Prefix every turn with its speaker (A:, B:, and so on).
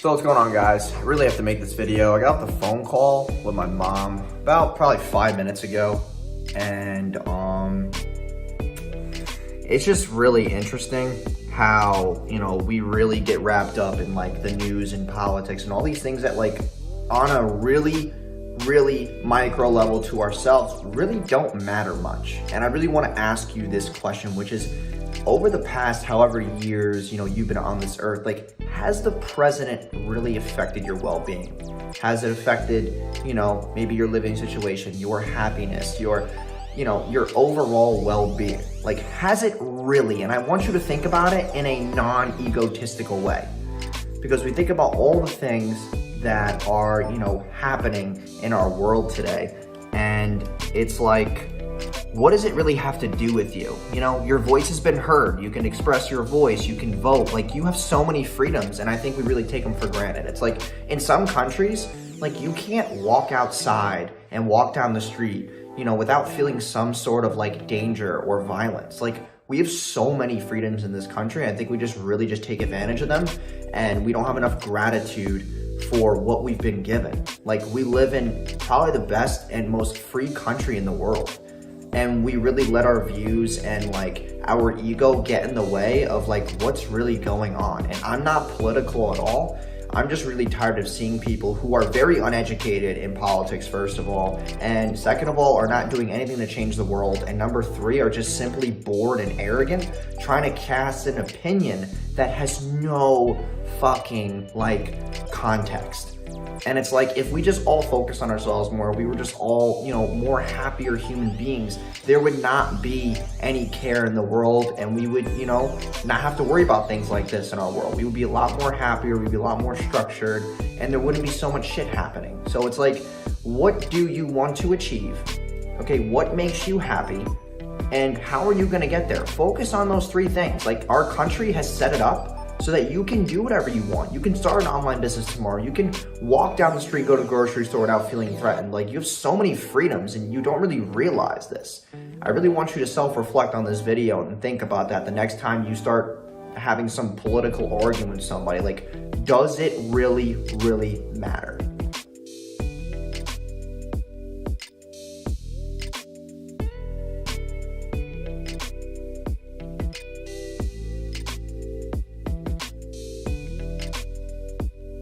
A: So what's going on, guys? I really have to make this video. I got off the phone call with my mom about probably 5 minutes ago, and it's just really interesting how, we really get wrapped up in like the news and politics and all these things that like on a really micro level to ourselves really don't matter much. And I really want to ask you this question, which is, over the past however years, you've been on this earth, like, has the president really affected your well-being? Has it affected, maybe your living situation, your happiness, your overall well-being? Like, has it really? And I want you to think about it in a non-egotistical way, because we think about all the things that are, happening in our world today, and it's like, what does it really have to do with you? Your voice has been heard. You can express your voice. You can vote. Like, you have so many freedoms, and I think we really take them for granted. It's like, in some countries, like, you can't walk outside and walk down the street, without feeling some sort of like danger or violence. Like, we have so many freedoms in this country. I think we really just take advantage of them, and we don't have enough gratitude for what we've been given. Like, we live in probably the best and most free country in the world. And we really let our views and like our ego get in the way of like what's really going on. And I'm not political at all. I'm just really tired of seeing people who are very uneducated in politics, first of all, and second of all, are not doing anything to change the world, and number three, are just simply bored and arrogant, trying to cast an opinion that has no fucking like context. And it's like, if we just all focus on ourselves more, we were just all, more happier human beings, there would not be any care in the world, and we would, not have to worry about things like this in our world. We would be a lot more happier, we'd be a lot more structured, and there wouldn't be so much shit happening. So it's like, what do you want to achieve? Okay, what makes you happy? And how are you gonna get there? Focus on those three things. Like, our country has set it up so that you can do whatever you want. You can start an online business tomorrow. You can walk down the street, go to the grocery store without feeling threatened. Like, you have so many freedoms, and you don't really realize this. I really want you to self-reflect on this video and think about that the next time you start having some political argument with somebody. Like, does it really matter?